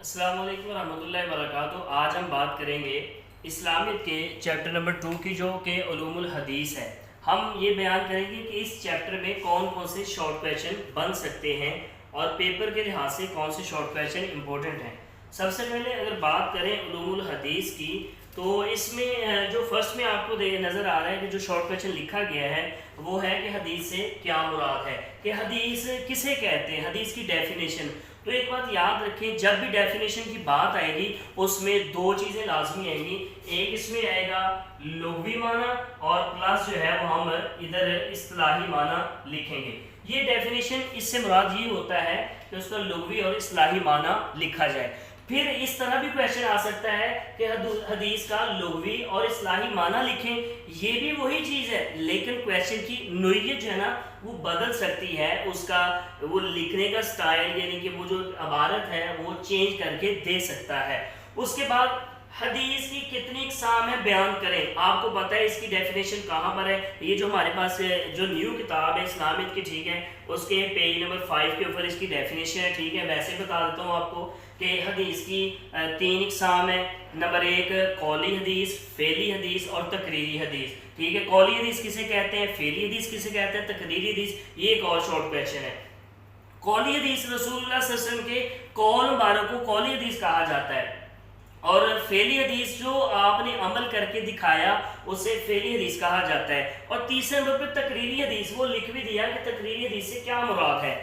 السلام علیکم ورحمۃ اللہ وبرکاتہ۔ آج ہم بات کریں گے اسلامیت کے چیپٹر نمبر 2 کی، جو کہ علوم الحدیث ہے۔ ہم یہ بیان کریں گے کہ اس چیپٹر میں کون کون سے شارٹ کویشچن بن سکتے ہیں اور پیپر کے لحاظ سے کون سے شارٹ کویشچن امپورٹنٹ ہیں۔ سب سے پہلے اگر بات کریں علوم الحدیث کی، تو اس میں جو فرسٹ میں آپ کو نظر آ رہا ہے کہ جو شارٹ کویشچن لکھا گیا ہے وہ ہے کہ حدیث سے کیا مراد ہے، کہ حدیث کسے کہتے ہیں، حدیث کی ڈیفینیشن۔ تو ایک بات یاد رکھیں، جب بھی ڈیفینیشن کی بات آئے گی اس میں دو چیزیں لازمی آئیں گی۔ ایک اس میں آئے گا لغوی معنی، اور پلس جو ہے وہ ہم ادھر اصطلاحی معنی لکھیں گے۔ یہ ڈیفینیشن اس سے مراد یہ ہوتا ہے کہ اس کا لغوی اور اصطلاحی معنی لکھا جائے۔ پھر اس طرح بھی کویشچن آ سکتا ہے کہ حدیث کا لغوی اور اصطلاحی معنی لکھیں، یہ بھی وہی چیز ہے لیکن کویشچن کی نوعیت جو ہے نا وہ بدل سکتی ہے، اس کا وہ لکھنے کا سٹائل یعنی کہ وہ جو عبارت ہے وہ چینج کر کے دے سکتا ہے۔ اس کے بعد حدیث کی کتنی اقسام ہے بیان کریں۔ آپ کو پتہ ہے اس کی ڈیفینیشن کہاں پر ہے، یہ جو ہمارے پاس جو نیو کتاب ہے اسلامیت کی، ٹھیک ہے، اس کے پیج نمبر 5 کے اوپر اس کی ڈیفینیشن ہے، ٹھیک ہے۔ ویسے بتا دیتا ہوں آپ کو کہ حدیث کی 3 اقسام ہیں۔ نمبر 1 قولی حدیث، فعلی حدیث اور تقریری حدیث، ٹھیک ہے۔ قولی حدیث کسے کہتے ہیں، فعلی حدیث کسے کہتے ہیں، تقریری حدیث، یہ ایک اور شارٹ کویشچن ہے۔ قولی حدیث رسول اللہ صلی اللہ علیہ وسلم کے قول مبارک کو قولی حدیث کہا جاتا ہے، اور فعلی حدیث جو آپ نے عمل کر کے دکھایا اسے فعلی حدیث کہا جاتا ہے۔ اور تیسرے نمبر پہ تقریری حدیث، وہ لکھ بھی دیا کہ تقریری حدیث سے کیا مراد ہے،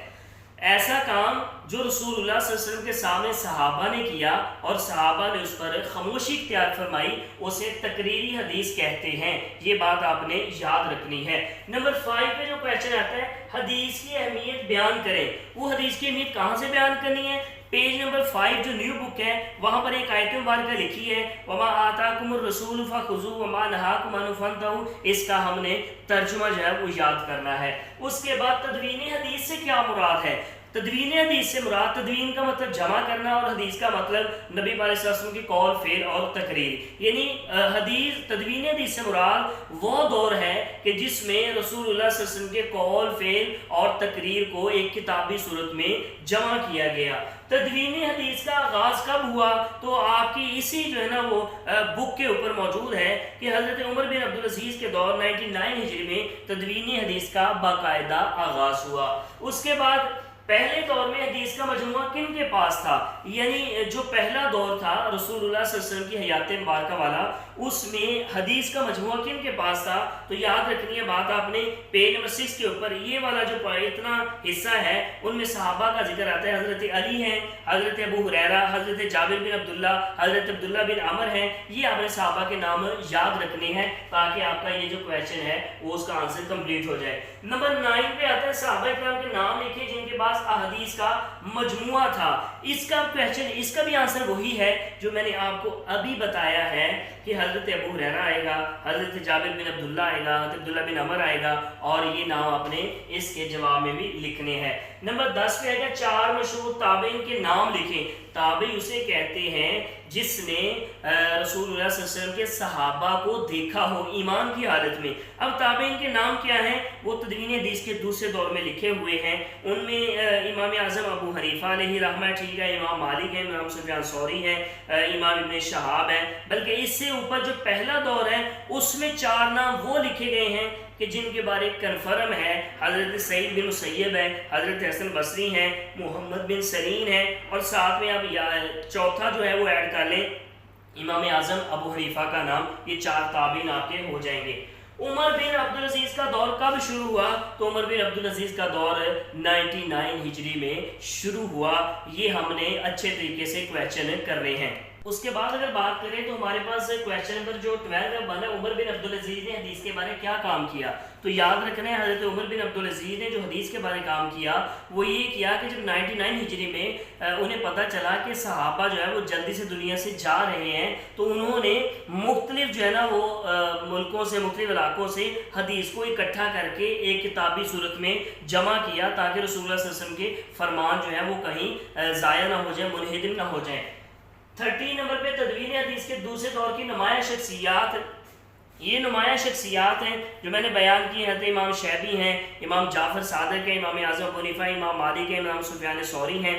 ایسا کام جو رسول اللہ صلی اللہ علیہ وسلم کے سامنے صحابہ نے کیا اور صحابہ نے اس پر خاموشی اختیار فرمائی، اسے تقریری حدیث کہتے ہیں۔ یہ بات آپ نے یاد رکھنی ہے۔ نمبر 5 پہ جو کویشچن آتا ہے حدیث کی اہمیت بیان کریں، وہ حدیث کی اہمیت کہاں سے بیان کرنی ہے؟ پیج نمبر 5 جو نیو بک ہے وہاں پر ایک آیت مبارکہ لکھی ہے، وَمَا آتَاكُمُ الرَّسُولُ فَخُذُوهُ وَمَا نَهَاكُمْ عَنْهُ فَانْتَهُوا۔ اس کا ہم نے ترجمہ جو ہے وہ یاد کرنا ہے۔ اس کے بعد تدوین حدیث سے کیا مراد ہے؟ تدوین حدیث سے مراد، تدوین کا مطلب جمع کرنا اور حدیث کا مطلب نبی علیہ السلام کی قول، فعل اور تقریر، یعنی حدیث تدوین حدیث سے مراد وہ دور ہے کہ جس میں رسول اللہ صلی اللہ علیہ وسلم کے قول، فعل اور تقریر کو ایک کتابی صورت میں جمع کیا گیا۔ تدوین حدیث کا آغاز کب ہوا؟ تو آپ کی اسی جو ہے نا وہ بک کے اوپر موجود ہے کہ حضرت عمر بن عبدالعزیز کے دور 99 ہجری میں تدوین حدیث کا باقاعدہ آغاز ہوا۔ اس کے بعد پہلے دور میں حدیث کا مجموعہ کن کے پاس تھا، یعنی جو پہلا دور تھا رسول اللہ صلی اللہ علیہ وسلم کی حیات مبارکہ والا، اس میں حدیث کا مجموعہ کن کے پاس تھا؟ تو یاد رکھنی ہے بات آپ نے، پیج نمبر 6 کے اوپر یہ والا جو اتنا حصہ ہے ان میں صحابہ کا ذکر آتا ہے۔ حضرت علی ہیں، حضرت ابو ہریرہ، حضرت جابر بن عبداللہ، حضرت عبداللہ بن عمر ہیں۔ یہ آپ نے صحابہ کے نام یاد رکھنے ہیں تاکہ آپ کا یہ جو کویشچن ہے وہ اس کا آنسر کمپلیٹ ہو جائے۔ نمبر 9 پہ آتا ہے صحابہ کرام کے نام لکھے جن کے پاس احادیث کا مجموعہ تھا۔ اس کا کویشچن، اس کا بھی آنسر وہی ہے جو میں نے آپ کو ابھی بتایا ہے کہ حضرت ابو ہریرہ آئے گا، حضرت جابر بن عبداللہ آئے گا، حضرت عبداللہ بن عمر آئے گا، اور یہ نام آپ نے اس کے جواب میں بھی لکھنے ہیں۔ نمبر 10 پہ آئے گا 4 مشہور تابعین کے نام لکھیں۔ تابعی اسے کہتے ہیں جس نے رسول اللہ صلی اللہ علیہ وسلم کے صحابہ کو دیکھا ہو ایمان کی حالت میں۔ اب تابعین کے نام کیا ہیں؟ وہ تدوین حدیث کے دوسرے دور میں لکھے ہوئے ہیں۔ ان میں امام اعظم ابو حنیفہ علیہ رحمہ، ٹھیک ہے، امام مالک ہے، امام سفیان ثوری ہے، امام ابن شہاب ہے۔ بلکہ اس سے اوپر جو پہلا دور ہے اس میں 4 نام وہ لکھے گئے ہیں کہ جن کے بارے کنفرم ہے، حضرت سعید بن مسیب ہے، حضرت حسن بصری ہیں، محمد بن سرین ہے، اور ساتھ میں آپ چوتھا جو ہے وہ ایڈ کر لیں امام اعظم ابو حنیفہ کا نام۔ یہ 4 تابعین آپ کے ہو جائیں گے۔ عمر بن عبدالعزیز کا دور کب شروع ہوا؟ تو عمر بن عبدالعزیز کا دور 99 ہجری میں شروع ہوا۔ یہ ہم نے اچھے طریقے سے کویشچن کرنے ہیں۔ اس کے بعد اگر بات کریں تو ہمارے پاس کویشچن نمبر جو 12 بنا، عمر بن عبدالعزیز نے حدیث کے بارے کیا کام کیا؟ تو یاد رکھنا ہے حضرت عمر بن عبدالعزیز نے جو حدیث کے بارے کام کیا وہ یہ کیا کہ جب 99 ہجری میں انہیں پتہ چلا کہ صحابہ جو ہے وہ جلدی سے دنیا سے جا رہے ہیں، تو انہوں نے مختلف جو ہے نا وہ ملکوں سے، مختلف علاقوں سے حدیث کو اکٹھا کر کے ایک کتابی صورت میں جمع کیا تاکہ رسول اللہ صلی اللہ علیہ وسلم کے فرمان جو ہے وہ کہیں ضائع نہ ہو جائیں، منہدم نہ ہو جائیں۔ 13 نمبر پہ تدوین حدیث کے دوسرے دور کی نمایاں شخصیات۔ یہ نمایاں شخصیات ہیں جو میں نے بیان کی ہیں، امام شیبی ہیں، امام جعفر صادق ہیں، امام اعظم ابو حنیفہ، امام مالک ہیں، امام سفیان ثوری ہیں،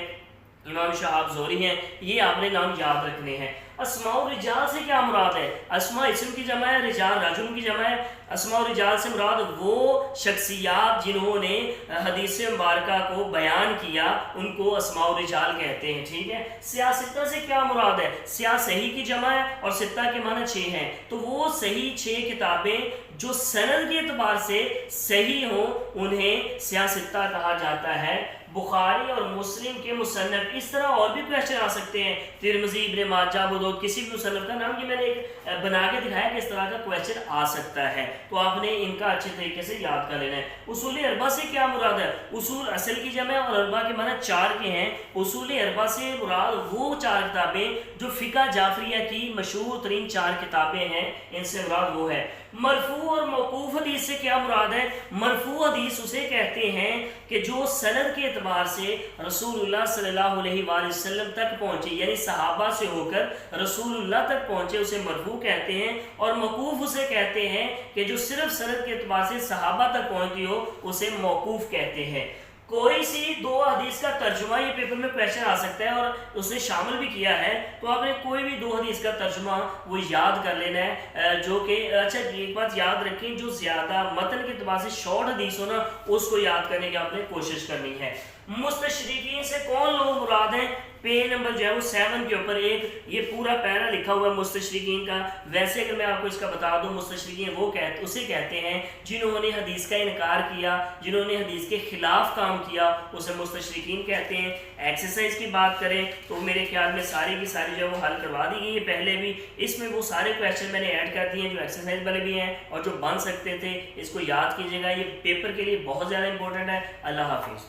امام شہاب زہری ہیں، یہ آپ نے نام یاد رکھنے ہیں۔ اسماء الرجال سے کیا مراد ہے؟ اسماء اسم کی جمع ہے، رجال رجل کی جمع ہے۔ اسماء الرجال سے مراد وہ شخصیات جنہوں نے حدیث مبارکہ کو بیان کیا، ان کو اسماء الرجال کہتے ہیں، ٹھیک ہے۔ سیاہ ستہ سے کیا مراد ہے؟ سیاہ صحیح کی جمع ہے اور ستہ کے معنی 6 ہیں، تو وہ صحیح 6 کتابیں جو سند کے اعتبار سے صحیح ہوں انہیں سیاہ ستہ کہا جاتا ہے۔ بخاری اور مسلم کے مصنف، اس طرح اور بھی کویشچن آ سکتے ہیں، ترمذی، ابن ماجہ، ابو داؤد، کسی بھی مصنف کا نام، یہ میں نے ایک بنا کے دکھایا کہ اس طرح کا کویشچن آ سکتا ہے، تو آپ نے ان کا اچھے طریقے سے یاد کر لینا ہے۔ اصول اربعہ سے کیا مراد ہے؟ اصول اصل کی جمع ہے اور اربعہ کے معنی 4 کے ہیں۔ اصول اربعہ سے مراد وہ 4 کتابیں جو فقہ جعفریہ کی مشہور ترین 4 کتابیں ہیں، ان سے مراد وہ ہے۔ مرفوع اور موقوف حدیث سے کیا مراد ہے؟ مرفوع حدیث اسے کہتے ہیں کہ جو سند کے اعتبار سے رسول اللہ صلی اللہ علیہ وآلہ وسلم تک پہنچے، یعنی صحابہ سے ہو کر رسول اللہ تک پہنچے، اسے مرفوع کہتے ہیں۔ اور موقوف اسے کہتے ہیں کہ جو صرف سند کے اعتبار سے صحابہ تک پہنچتی ہو، اسے موقوف کہتے ہیں۔ کوئی سی 2 حدیث کا ترجمہ، یہ پیپر میں کویشچن آ سکتا ہے اور اسے شامل بھی کیا ہے، تو آپ نے کوئی بھی 2 حدیث کا ترجمہ وہ یاد کر لینا ہے، جو کہ اچھا ایک بات یاد رکھیں، جو زیادہ متن کے اعتبار سے شارٹ حدیث ہو نا، اس کو یاد کرنے کی آپ نے کوشش کرنی ہے۔ مستشرقین سے کون لوگ مراد ہیں؟ پیج نمبر جو ہے وہ 7 کے اوپر ایک یہ پورا پیرا لکھا ہوا ہے مستشرقین کا۔ ویسے اگر میں آپ کو اس کا بتا دوں، مستشرقین وہ اسے کہتے ہیں جنہوں نے حدیث کا انکار کیا، جنہوں نے حدیث کے خلاف کام کیا، اسے مستشرقین کہتے ہیں۔ ایکسرسائز کی بات کریں تو میرے خیال میں ساری کی ساری جو ہے وہ حل کروا دی گئی ہے پہلے بھی، اس میں وہ سارے کویشچن میں نے ایڈ کر دیے ہیں جو ایکسرسائز والے بھی ہیں اور جو بن سکتے تھے، اس کو یاد کیجیے گا، یہ پیپر کے لیے بہت زیادہ امپورٹنٹ ہے۔ اللہ حافظ۔